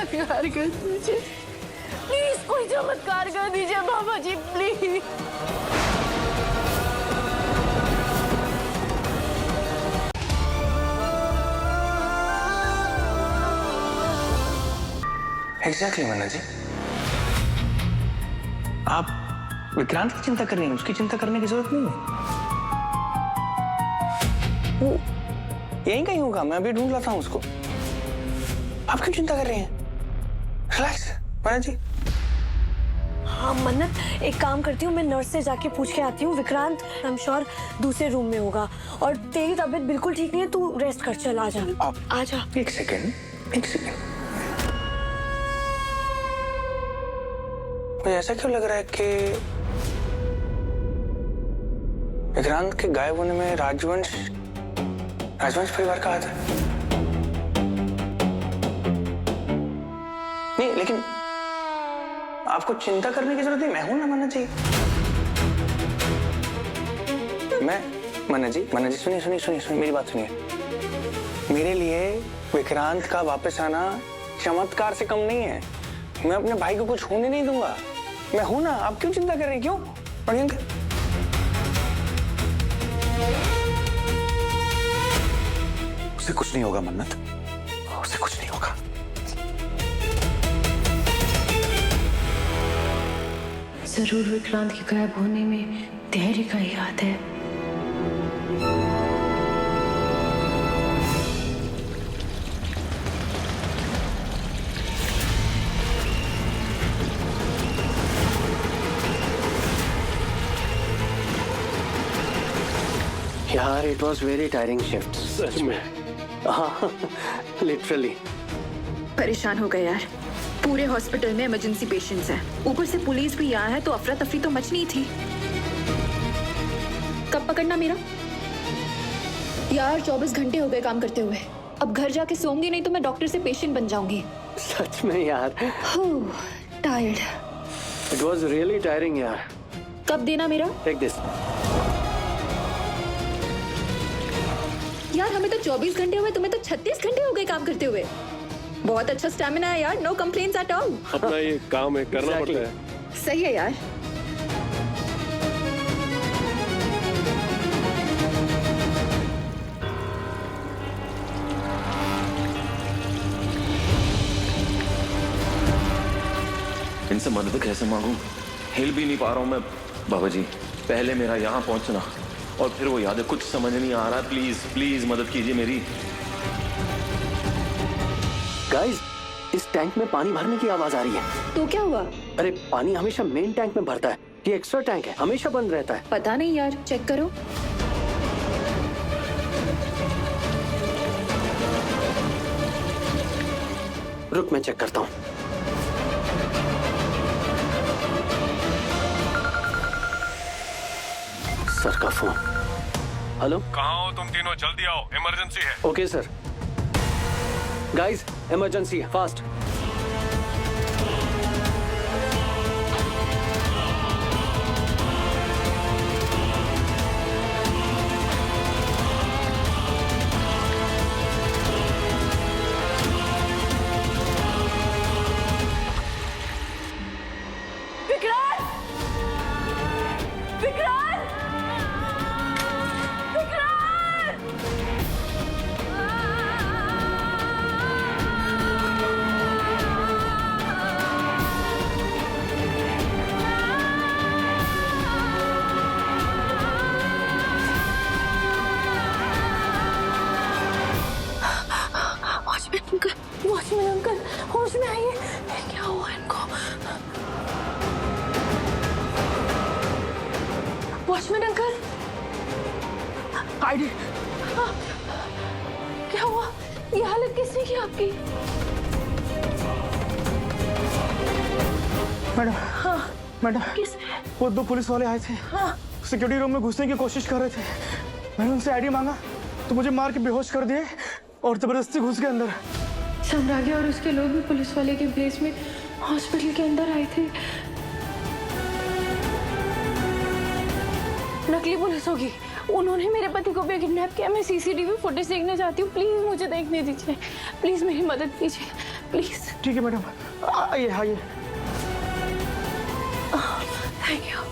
चमत्कार कर दीजिए प्लीज, कोई चमत्कार कर दीजिए बाबा जी प्लीज। एग्जैक्टली मन्ना जी, आप विक्रांत की चिंता कर रही हैं, उसकी चिंता करने की जरूरत नहीं है। वो यहीं कहीं होगा, मैं अभी ढूंढ लाता हूं उसको। आप क्यों चिंता कर रही हैं? रिलैक्स मन्ना जी। हाँ मन्नत, एक काम करती हूँ, मैं नर्स से जाके पूछ के आती हूँ। विक्रांत आई एम श्योर दूसरे रूम में होगा। और तेरी तबीयत बिल्कुल ठीक नहीं है, तू रेस्ट कर, चल आ जा। आ जा। एक सेकेंड। मुझे ऐसा क्यों लग रहा है कि विक्रांत के गायब होने में राजवंश परिवार का हाथ है। नहीं, लेकिन आपको चिंता करने की जरूरत नहीं, मैं हूं ना मन्ना जी। मन्ना जी सुनिए, मेरी बात सुनिए। मेरे लिए विक्रांत का वापस आना चमत्कार से कम नहीं है। मैं अपने भाई को कुछ होने नहीं दूंगा, मैं हूं ना। आप क्यों चिंता कर रहे हैं? क्यों प्रियंका? उसे कुछ नहीं होगा मन्नत, उसे कुछ नहीं होगा। जरूर विक्रांत के गायब होने में धैर्य का ही हाथ है। यार it was very tiring shift. सच में? हाँ लिटरली परेशान हो गए यार। पूरे हॉस्पिटल में इमरजेंसी पेशेंट्स हैं, ऊपर से पुलिस भी यहाँ है, तो अफरा तफरी तो मचनी थी। कब पकड़ना मेरा? यार 24 घंटे हो गए काम करते हुए, अब घर जाके सोऊंगी नहीं तो मैं डॉक्टर से पेशेंट बन जाऊंगी। सच में यार tired. It was really tiring यार। कब देना मेरा? Take this. यार हमें तो 24 घंटे हुए, तुम्हें तो 36 घंटे हो गए काम करते हुए। बहुत अच्छा स्टैमिना है यार, नो कंप्लेंट्स एट ऑल। अपना ये काम है, करना पड़ता है। सही है यार। इनसे मदद कैसे मांगूं? हिल भी नहीं पा रहा हूं मैं। बाबा जी, पहले मेरा यहाँ पहुंचना और फिर वो याद है, कुछ समझ नहीं आ रहा। प्लीज प्लीज मदद कीजिए मेरी। गाइस, इस टैंक में पानी भरने की आवाज आ रही है। तो क्या हुआ? अरे पानी हमेशा मेन टैंक में भरता है, ये एक्स्ट्रा टैंक है, हमेशा बंद रहता है। पता नहीं यार, चेक करो। रुक मैं चेक करता हूँ। सर का फोन। हेलो, कहाँ हो तुम तीनों? जल्दी आओ, इमरजेंसी है। Okay sir. गाइस इमरजेंसी है, फास्ट। वॉचमैन अंकल होश में आइए, क्या हुआ इनको? Watchman uncle, ID. क्या हुआ? ये हालत किसने की आपकी? मैडम। हाँ मैडम, किसने? वो 2 पुलिस वाले आए थे। हाँ सिक्योरिटी रूम में घुसने की कोशिश कर रहे थे। मैंने उनसे आईडी मांगा तो मुझे मार के बेहोश कर दिए और जबरदस्ती घुस गए अंदर। सम्राज्ञी और उसके लोग भी पुलिस वाले के प्लेस में हॉस्पिटल के अंदर आए थे। नकली पुलिस होगी, उन्होंने मेरे पति को भी किडनैप किया। मैं सीसीटीवी फुटेज देखना चाहती हूँ, प्लीज मुझे देखने दीजिए, प्लीज मेरी मदद कीजिए। प्लीज। ठीक है मैडम, आइए आइए। Thank you.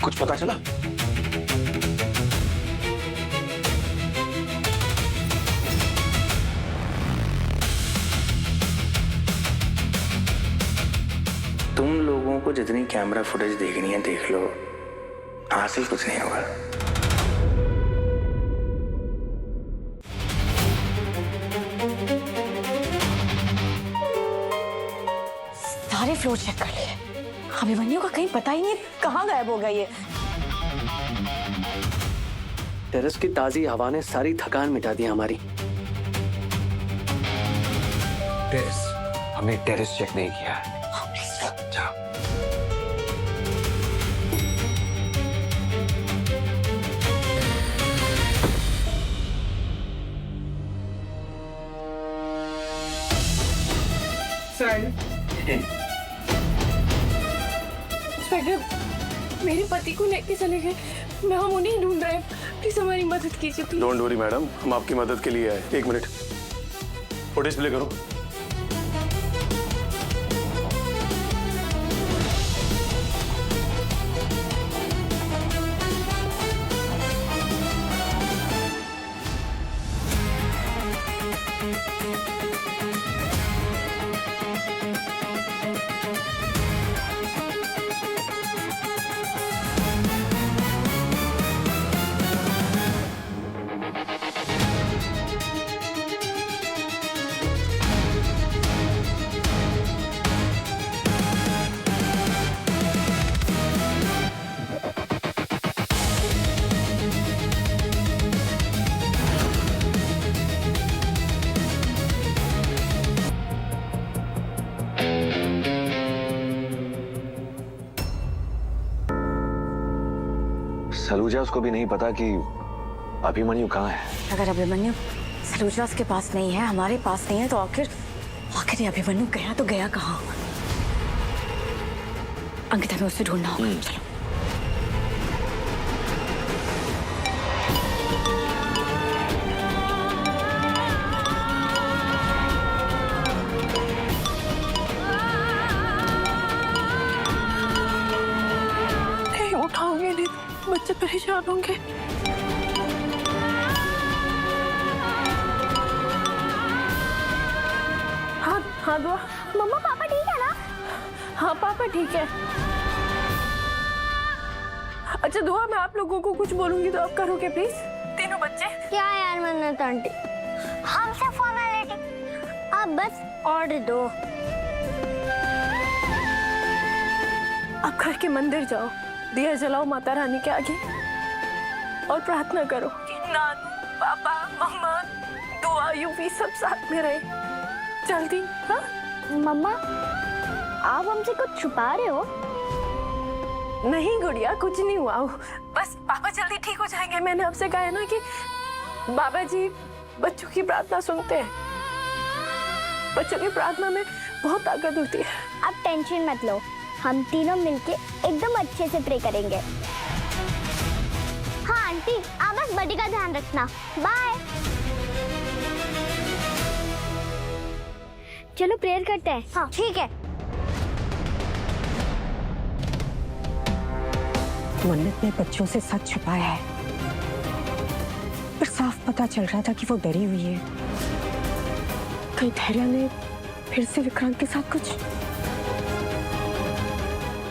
कुछ पता चला? तुम लोगों को जितनी कैमरा फुटेज देखनी है देख लो, हासिल कुछ नहीं होगा। सारे फ्लोर चेक कर लिए, अभिमन्यु का कहीं पता ही नहीं कहाँ गायब हो गया ये। टेरेस की ताजी हवा ने सारी थकान मिटा दी हमारी। टेरेस, हमने टेरेस चेक नहीं किया। जाओ। इंस्पेक्टर, मेरे पति को लेके चले गए, हम उन्हें ढूंढ रहे हैं, प्लीज हमारी मदद कीजिए प्लीज। डोंट वरी मैडम, हम आपकी मदद के लिए आए। 1 मिनट, फुटेज प्ले करो। सलूजा उसको भी नहीं पता कि अभिमन्यु कहाँ है। अगर अभिमन्यु सलूजा के पास नहीं है, हमारे पास नहीं है, तो आखिर ये अभिमन्यु गया तो गया कहाँ? अंकिता में उसे ढूंढना होगा। चलो। उठाओगे नहीं तो बच्चे परेशान होंगे। हाँ हाँ दुआ। मम्मा पापा ठीक है ना? हाँ पापा ठीक है। अच्छा दुआ, मैं आप लोगों को कुछ बोलूंगी तो आप करोगे प्लीज? तीनों बच्चे। क्या यार मन्नत आंटी, हमसे फॉर्मेलिटी, आप बस ऑर्डर दो। आप घर के मंदिर जाओ, दिया जलाओ माता रानी के आगे और प्रार्थना करो कि नानू, पापा, मम्मा, दुआ, यूवी सब साथ में रहे जल्दी। हाँ मम्मा, आप हमसे कुछ छुपा रहे हो? नहीं गुड़िया, कुछ नहीं हुआ, बस पापा जल्दी ठीक हो जाएंगे। मैंने आपसे कहा है ना कि बाबा जी बच्चों की प्रार्थना सुनते हैं, बच्चों की प्रार्थना में बहुत ताकत होती है। आप टेंशन मत लो, हम तीनों मिलके एकदम अच्छे से प्रे करेंगे। हाँ आंटी, आप बस बड़ी का ध्यान रखना। बाय। चलो प्रेयर करते हैं। हाँ ठीक है। मन्नत ने बच्चों से सच छुपाया है, पर साफ पता चल रहा था कि वो डरी हुई है। कहीं धैर्य ने फिर से विक्रांत के साथ कुछ।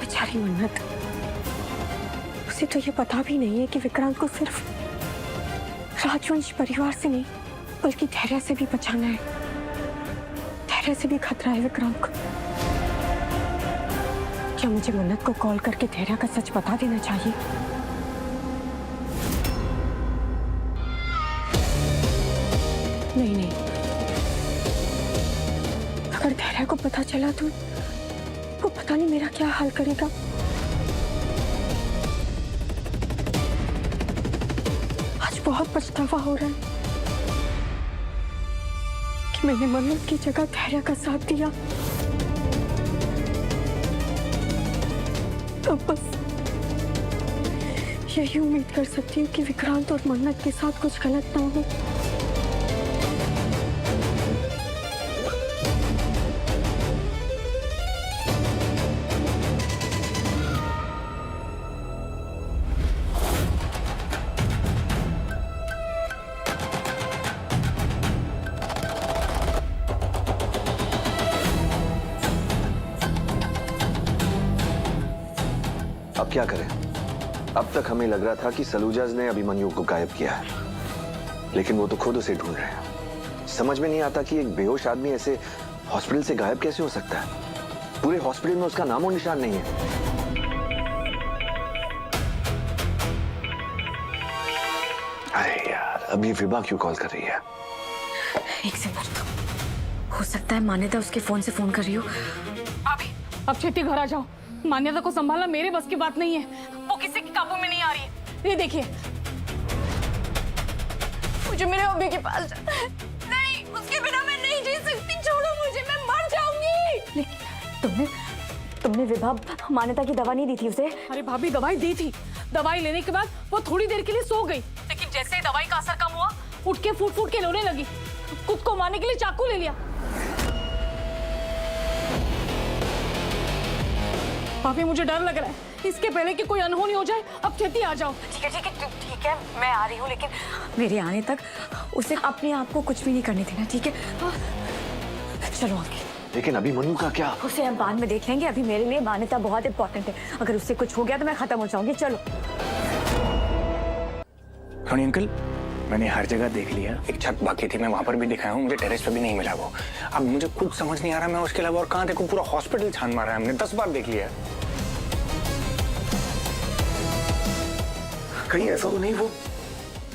बेचारी मन्नत, उसे तो ये पता भी नहीं है कि विक्रांत को सिर्फ राजवंश परिवार से नहीं बल्कि धैर्य से भी बचाना है। धैर्य से भी खतरा है विक्रांत को। क्या मुझे मन्नत को कॉल करके धैर्य का सच बता देना चाहिए? नहीं, अगर धैर्य को पता चला तो वो पता नहीं मेरा क्या हाल करेगा। बहुत पछतावा हो रहा है कि मैंने मन्नत की जगह धैर्य का साथ दिया। अब बस यही उम्मीद कर सकती हूँ कि विक्रांत और मन्नत के साथ कुछ गलत ना हो। अब क्या करें? अब तक हमें लग रहा था कि सलूजाज ने अभिमन्यु को गायब किया है, लेकिन वो तो खुद उसे ढूंढ रहे हैं। समझ में नहीं आता कि एक बेहोश आदमी ऐसे हॉस्पिटल से गायब कैसे हो सकता है। पूरे हॉस्पिटल में उसका नामो निशान नहीं है। अरे यार, अभी विभा क्यों कॉल कर रही है? एक सेकंड, हो सकता है मान्यता उसके फोन से फोन कर रही हो। अभी अब छेती घर आ जाओ। मान्यता को संभालना मेरे बस की बात नहीं है, वो किसी के काबू में नहीं आ रही है। ये देखिए, मुझे मेरे अभी के पास जाना है। नहीं, उसके बिना मैं नहीं जी सकती। छोड़ो मुझे, मैं मर जाऊंगी। लेकिन तुमने विभा मान्यता की दवा नहीं दी थी उसे? अरे भाभी, दवाई दी थी। दवाई लेने के बाद वो थोड़ी देर के लिए सो गई, लेकिन जैसे ही दवाई का असर कम हुआ, उठ के फूट फूट के रोने लगी। खुद को मारने के लिए चाकू ले लिया। भाभी, मुझे डर लग रहा है, इसके पहले कि कोई अनहोनी हो जाए। अब छेती आ जाओ। ठीक है, मैं आ रही हूँ, लेकिन मेरे आने तक उसे अपने आप को कुछ भी नहीं करने देना, ठीक है? चलो आगे। लेकिन अभिमन्यु का क्या? उसे हम बाद में देख लेंगे। अभी मेरे लिए मान्यता बहुत इंपॉर्टेंट है। अगर उससे कुछ हो गया तो मैं खत्म हो जाऊंगी। चलो। रोनी अंकल, मैंने हर जगह देख लिया। एक छत बाकी थी, मैं वहां पर भी दिखाया हूँ, मुझे टेरेस पे भी नहीं मिला वो। अब मुझे कुछ समझ नहीं आ रहा मैं उसके अलावा और कहाँ देखूं। पूरा हॉस्पिटल छान मारा है हमने, 10 बार देख लिया। कहीं ऐसा तो नहीं वो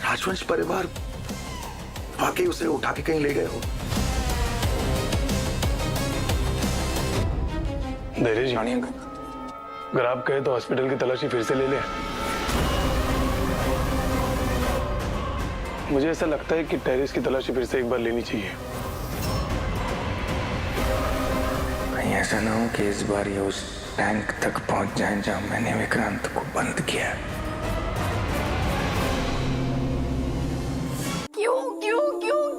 राजवंश परिवार वाकई उसे उठा के कहीं ले गए हो? धैर्य जी, रोनी अंकल, अगर आप कहे तो हॉस्पिटल की तलाशी फिर से ले लें। मुझे ऐसा लगता है कि टेरेस की तलाशी फिर से एक बार लेनी चाहिए। कहीं ऐसा ना हो कि इस बार ये उस टैंक तक पहुंच जाए जहां मैंने विक्रांत को बंद किया।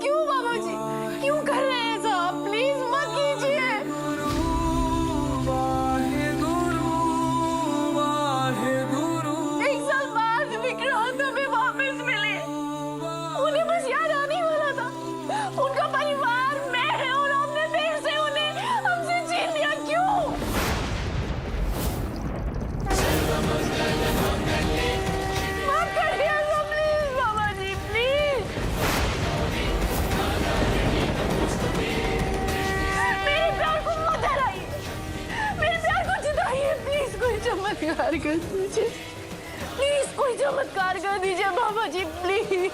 क्यों बाबा जी, क्यों कर रहे हैं ऐसा? प्लीज मत कीजिए। एक साल बाद विक्रांत हमें वापस मिले। उन्हें बस याद आने वाला था। उनका परिवार मैं है और हमने देर से उन्हें हमसे छीन लिया। क्यों? मत करिए ऐसा प्लीज बाबा जी, प्लीज। मेरे प्यार को मत हराइए, मेरे प्यार को जिताइए। प्लीज कोई चमत्कार कर दीजिए, प्लीज कोई चमत्कार कर दीजिए बाबा जी, प्लीज।